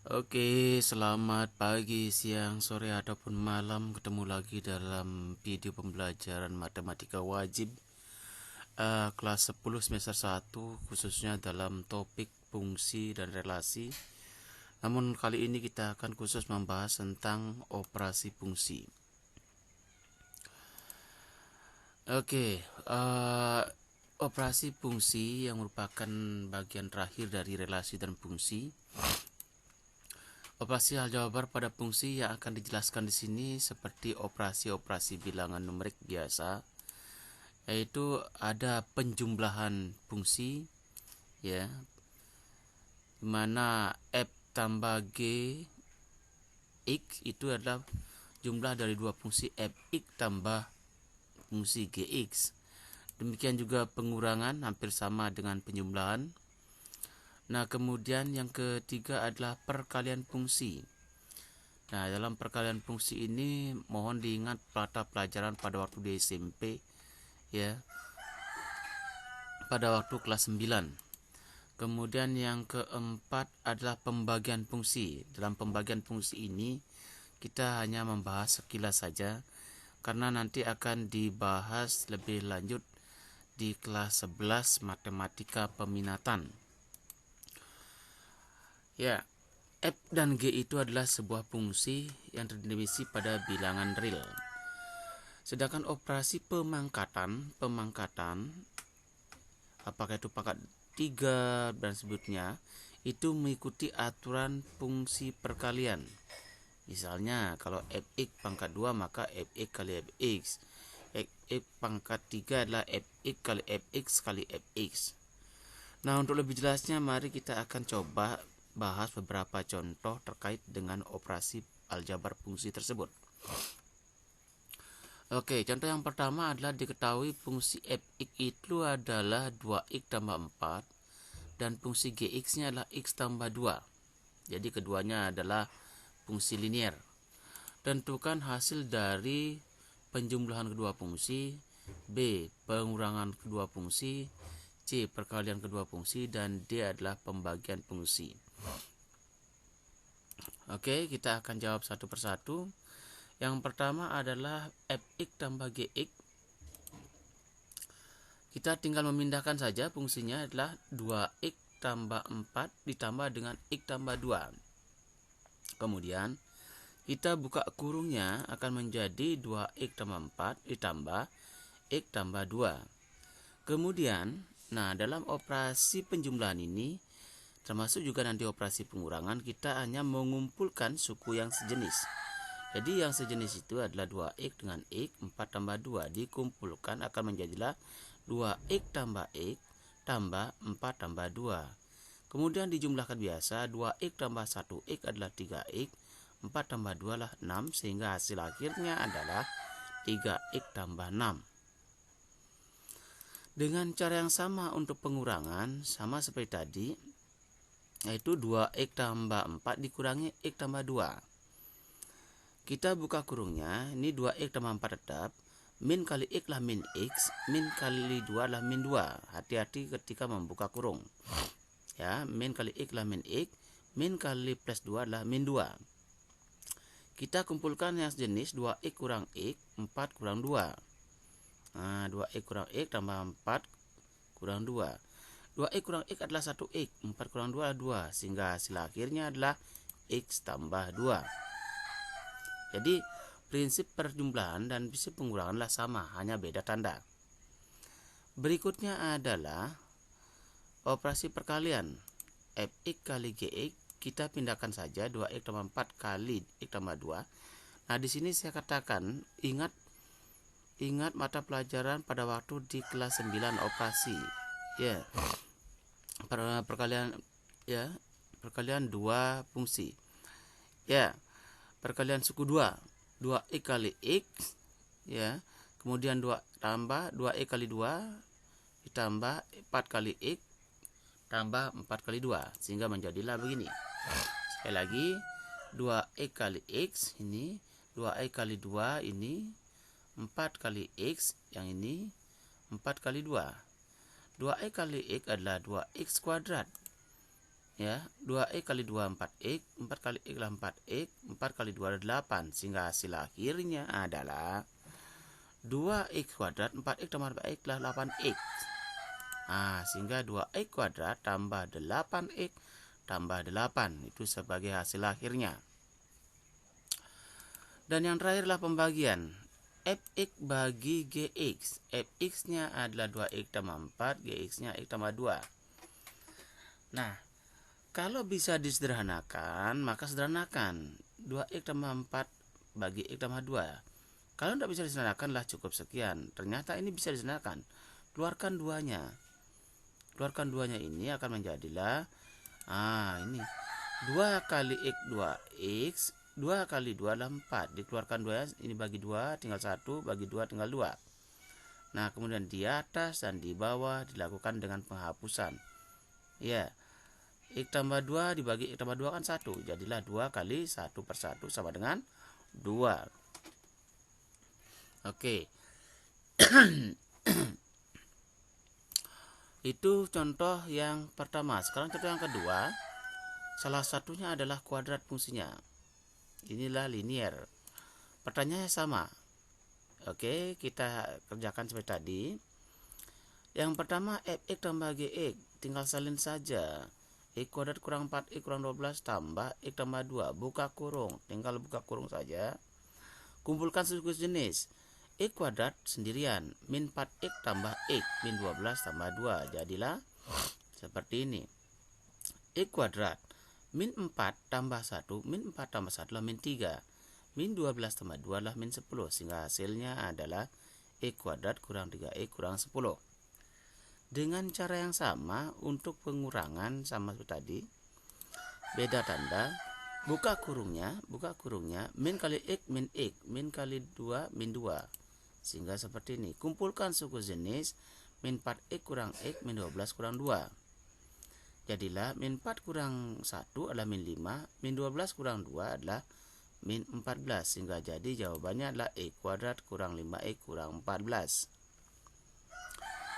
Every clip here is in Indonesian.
Oke, selamat pagi, siang, sore, ataupun malam. Ketemu lagi dalam video pembelajaran matematika wajib kelas 10 semester 1, khususnya dalam topik fungsi dan relasi. Namun kali ini kita akan khusus membahas tentang operasi fungsi. Oke, operasi fungsi yang merupakan bagian terakhir dari relasi dan fungsi. Operasi aljabar pada fungsi yang akan dijelaskan di sini seperti operasi-operasi bilangan numerik biasa, yaitu ada penjumlahan fungsi, ya, dimana f tambah g x itu adalah jumlah dari dua fungsi fx tambah fungsi gx. Demikian juga pengurangan hampir sama dengan penjumlahan. Nah, kemudian yang ketiga adalah perkalian fungsi. Nah, dalam perkalian fungsi ini mohon diingat mata pelajaran pada waktu di SMP, ya, pada waktu kelas 9. Kemudian yang keempat adalah pembagian fungsi. Dalam pembagian fungsi ini kita hanya membahas sekilas saja karena nanti akan dibahas lebih lanjut di kelas 11 matematika peminatan. Ya, f dan g itu adalah sebuah fungsi yang terdefinisi pada bilangan real. Sedangkan operasi pemangkatan, apakah itu pangkat 3 dan sebutnya, itu mengikuti aturan fungsi perkalian. Misalnya kalau fx pangkat 2 maka fx kali fx. Fx pangkat 3 adalah fx kali fx kali fx. Nah, untuk lebih jelasnya mari kita akan coba bahas beberapa contoh terkait dengan operasi aljabar fungsi tersebut. Oke, contoh yang pertama adalah diketahui fungsi fx itu adalah 2x tambah 4 dan fungsi gx-nya adalah x tambah 2. Jadi keduanya adalah fungsi linier. Tentukan hasil dari penjumlahan kedua fungsi, B. pengurangan kedua fungsi, C. perkalian kedua fungsi, dan D adalah pembagian fungsi. Oke, kita akan jawab satu persatu. Yang pertama adalah fx tambah gx. Kita tinggal memindahkan saja, fungsinya adalah 2x tambah 4 ditambah dengan x tambah 2. Kemudian kita buka kurungnya akan menjadi 2x tambah 4 ditambah x tambah 2. Kemudian, dalam operasi penjumlahan ini termasuk juga nanti operasi pengurangan, kita hanya mengumpulkan suku yang sejenis. Jadi yang sejenis itu adalah 2x dengan x, 4 tambah 2 dikumpulkan akan menjadilah 2x tambah x tambah 4 tambah 2. Kemudian dijumlahkan biasa, 2x tambah 1x adalah 3x, 4 tambah 2 adalah 6, sehingga hasil akhirnya adalah 3x tambah 6. Dengan cara yang sama untuk pengurangan, sama seperti tadi, yaitu 2x tambah 4 dikurangi x tambah 2. Kita buka kurungnya, ini 2x tambah 4 tetap, min kali x lah min x, min kali 2 lah min 2. Hati-hati ketika membuka kurung. Ya, min kali x lah min x, min kali plus 2 adalah min 2. Kita kumpulkan yang sejenis, 2x kurang x, 4 kurang 2. Nah, 2x kurang x tambah 4 kurang 2. 2x kurang x adalah 1x, 4 kurang 2 adalah 2, sehingga hasil akhirnya adalah x tambah 2. Jadi prinsip perjumlahan dan prinsip penguranganlah sama, hanya beda tanda. Berikutnya adalah operasi perkalian. Fx kali gx, kita pindahkan saja 2x tambah 4 kali x tambah 2. Nah, di sini saya katakan, ingat mata pelajaran pada waktu di kelas 9 operasi. Ya. Perkalian, ya, perkalian dua fungsi. Ya. Perkalian suku 2, 2x kali x, ya, kemudian 2 tambah 2x kali 2 ditambah 4 kali x tambah 4 kali 2, sehingga menjadilah begini. Sekali lagi, 2x kali x ini, 2x kali 2 ini, 4 kali x yang ini, 4 kali 2. 2x kali x adalah 2x kuadrat. Ya, 2x kali 2 4x, 4 kali x lah 4x, 4 kali 2 adalah 8, sehingga hasil akhirnya adalah 2x kuadrat 4x tambah 4x lah 8x. Nah, sehingga 2x kuadrat tambah 8x tambah 8 itu sebagai hasil akhirnya. Dan yang terakhir adalah pembagian fx bagi gx. Fx-nya adalah 2x tambah 4, gx-nya x tambah 2. Nah, kalau bisa disederhanakan, maka sederhanakan 2x tambah 4 bagi x tambah 2. Kalau tidak bisa disederhanakan lah cukup sekian. Ternyata ini bisa disederhanakan. Keluarkan duanya. Keluarkan duanya ini akan menjadilah ini 2 kali x 2x, 2 kali 2 adalah 4. Dikeluarkan 2, ini bagi 2 tinggal 1, bagi 2 tinggal 2. Nah, kemudian di atas dan di bawah dilakukan dengan penghapusan. Ya, x tambah 2 dibagi x tambah 2 kan 1. Jadilah 2 kali 1 per 1 sama dengan 2. Oke. Itu contoh yang pertama. Sekarang contoh yang kedua. Salah satunya adalah kuadrat fungsinya. Inilah linear. Pertanyaannya sama. Oke, kita kerjakan seperti tadi. Yang pertama fx tambah gx, tinggal salin saja. X kuadrat kurang 4x kurang 12 tambah x tambah 2, buka kurung. Tinggal buka kurung saja. Kumpulkan suku jenis. X kuadrat sendirian, min 4x tambah x, min 12 tambah 2. Jadilah seperti ini. X kuadrat min 4 tambah 1, min 4 tambah 1 adalah min 3. Min 12 tambah 2 adalah min 10. Sehingga hasilnya adalah x kuadrat kurang 3x kurang 10. Dengan cara yang sama untuk pengurangan sama seperti tadi. Beda tanda. Buka kurungnya, min kali x, min kali 2, min 2. Sehingga seperti ini. Kumpulkan suku jenis, min 4x kurang x, min 12 kurang 2. Jadilah min 4 kurang 1 adalah min 5, min 12 kurang 2 adalah min 14. Sehingga jadi jawabannya adalah x kuadrat kurang 5x kurang 14.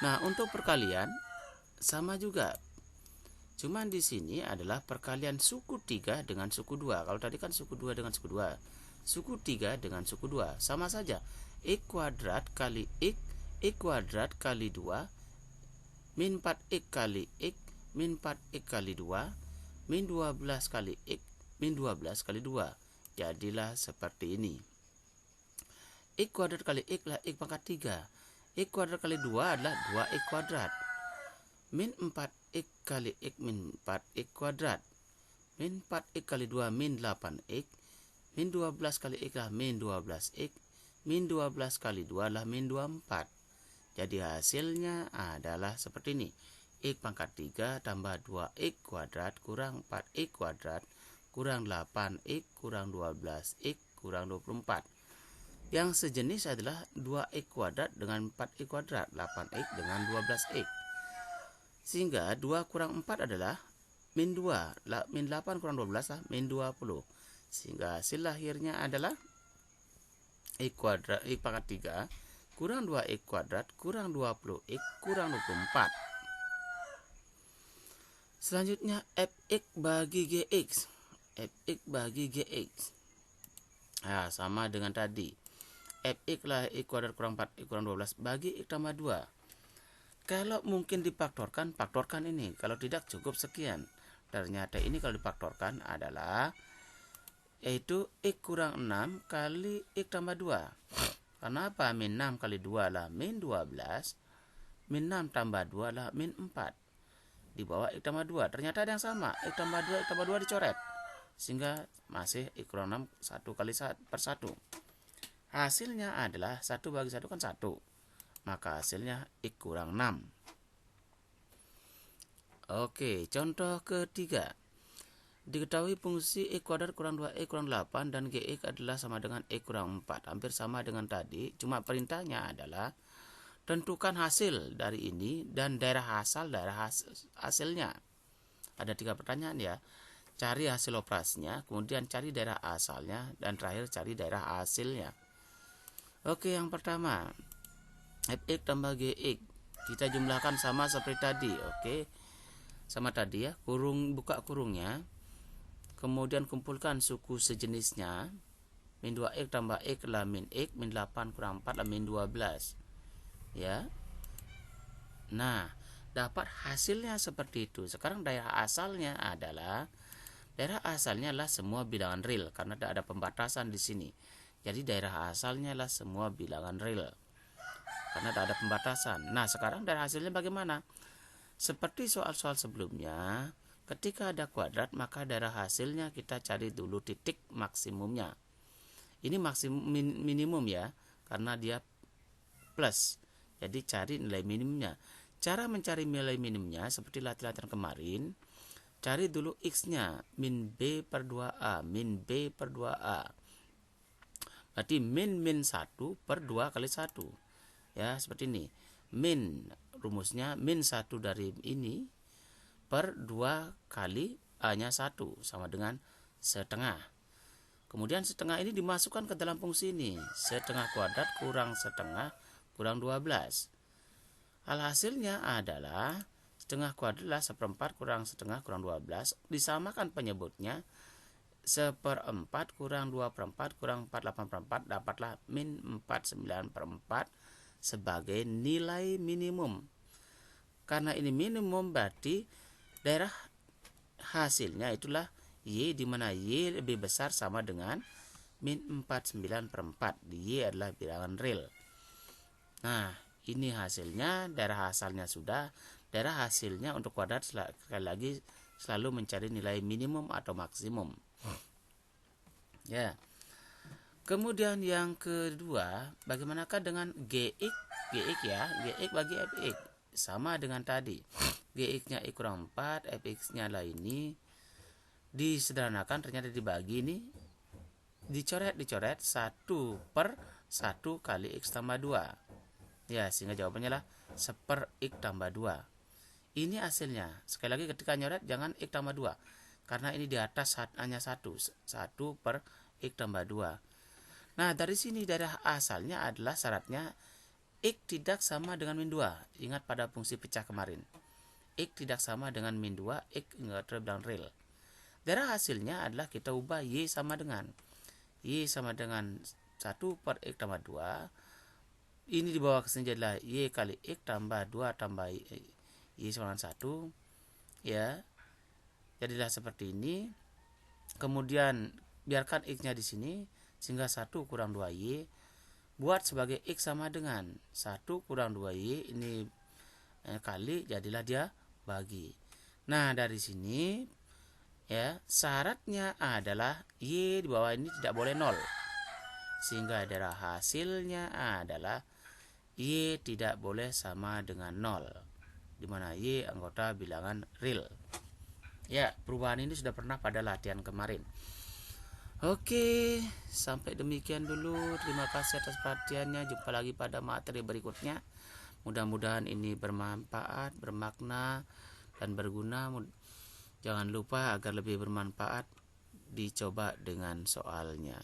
Nah, untuk perkalian sama juga. Cuman di sini adalah perkalian suku 3 dengan suku 2. Kalau tadi kan suku 2 dengan suku 2. Suku 3 dengan suku 2 sama saja. X kuadrat kali x kuadrat kali 2, min 4x kali x, min 4x kali 2, min 12 kali x, min 12 kali 2. Jadilah seperti ini. X kuadrat kali x lah x pangkat 3. X kuadrat kali 2 adalah 2x kuadrat. Min 4x kali x, min 4x kuadrat. Min 4x kali 2, min 8x. Min 12 kali x lah min 12x. Min 12 kali 2 lah min 24. Jadi hasilnya adalah seperti ini. X pangkat 3 tambah 2x kuadrat kurang 4x kuadrat kurang 8x kurang 12x kurang 24. Yang sejenis adalah 2x kuadrat dengan 4x kuadrat, 8x dengan 12x. Sehingga 2 kurang 4 adalah min 2, min 8 kurang 12 lah min 20. Sehingga hasil akhirnya adalah x kuadrat, x pangkat 3 kurang 2x kuadrat kurang 20x kurang 24. Selanjutnya fx bagi gx. Fx bagi gx. Nah, sama dengan tadi. Fx lah x kuadrat kurang 4x kurang 12 bagi x tambah 2. Kalau mungkin difaktorkan, faktorkan ini. Kalau tidak cukup sekian. Ternyata ini kalau difaktorkan adalah yaitu x kurang 6 kali x tambah 2. Karena apa? Min 6 kali 2 lah min 12. Min 6 tambah 2 lah min 4. Di bawah x tambah 2. Ternyata ada yang sama. X tambah 2, x tambah 2 dicoret. Sehingga masih x kurang 6 1 kali 1 per 1. Hasilnya adalah 1 bagi 1 kan 1. Maka hasilnya x kurang 6. Oke, contoh ketiga. Diketahui fungsi x kuadrat kurang 2x kurang 8 dan gx adalah sama dengan x kurang 4. Hampir sama dengan tadi. Cuma perintahnya adalah tentukan hasil dari ini dan daerah asal daerah hasilnya. Ada 3 pertanyaan ya. Cari hasil operasinya, kemudian cari daerah asalnya, dan terakhir cari daerah hasilnya. Oke, yang pertama fx tambah gx. Kita jumlahkan sama seperti tadi. Oke, sama tadi ya, buka kurungnya, kemudian kumpulkan suku sejenisnya, min 2x tambah x lah min x, min 8 kurang 4 lah min 12. Ya. Nah, dapat hasilnya seperti itu. Sekarang daerah asalnya adalah semua bilangan real karena tidak ada pembatasan di sini. Jadi daerah asalnya adalah semua bilangan real karena tidak ada pembatasan. Nah, sekarang daerah hasilnya bagaimana? Seperti soal-soal sebelumnya, ketika ada kuadrat maka daerah hasilnya kita cari dulu titik maksimumnya. Ini minimum ya, karena dia plus. Jadi cari nilai minimumnya. Cara mencari nilai minimumnya seperti latihan kemarin, cari dulu x-nya, min b per 2a, min b per 2a. Berarti min 1 per 2 kali 1. Ya, seperti ini. Min, rumusnya min 1 dari ini per 2 kali a-nya 1, sama dengan setengah. Kemudian setengah ini dimasukkan ke dalam fungsi ini. Setengah kuadrat kurang setengah kurang 12. Alhasilnya adalah setengah kuadrat adalah 1/4 kurang setengah kurang 12. Disamakan penyebutnya, 1/4 kurang 2/4 kurang 4/8/4, dapatlah min 49/4 sebagai nilai minimum. Karena ini minimum berarti daerah hasilnya itulah Y, di mana Y lebih besar sama dengan min 49/4. Y adalah bilangan real. Nah, ini hasilnya, daerah asalnya sudah. Daerah hasilnya untuk kuadrat sekali lagi selalu mencari nilai minimum atau maksimum. Ya. Kemudian yang kedua, bagaimanakah dengan GX? GX ya, GX bagi FX sama dengan tadi. GX-nya X kurang 4, FX-nya lah ini. Disederhanakan ternyata dibagi ini. Dicoret 1/1 kali X tambah 2. Ya, sehingga jawabannya lah 1/x tambah 2. Ini hasilnya. Sekali lagi ketika nyoret jangan x tambah 2. Karena ini di atas hanya 1. 1/x tambah 2. Nah, dari sini daerah asalnya adalah syaratnya x tidak sama dengan min 2. Ingat pada fungsi pecah kemarin. X tidak sama dengan min 2, x enggak terbilang real. Daerah hasilnya adalah kita ubah y sama dengan 1/x tambah 2. Ini dibawa ke sini jadilah y kali x tambah 2 tambah y sama dengan 1. Ya. Jadilah seperti ini. Kemudian biarkan x-nya di sini sehingga 1 kurang 2y. Buat sebagai x sama dengan 1 kurang 2y ini kali, jadilah dia bagi. Nah, dari sini ya, syaratnya adalah y di bawah ini tidak boleh 0. Sehingga daerah hasilnya adalah y tidak boleh sama dengan 0, di mana y anggota bilangan real. Ya, perubahan ini sudah pernah pada latihan kemarin. Oke, sampai demikian dulu. Terima kasih atas perhatiannya. Jumpa lagi pada materi berikutnya. Mudah-mudahan ini bermanfaat, bermakna, dan berguna. Jangan lupa agar lebih bermanfaat dicoba dengan soalnya.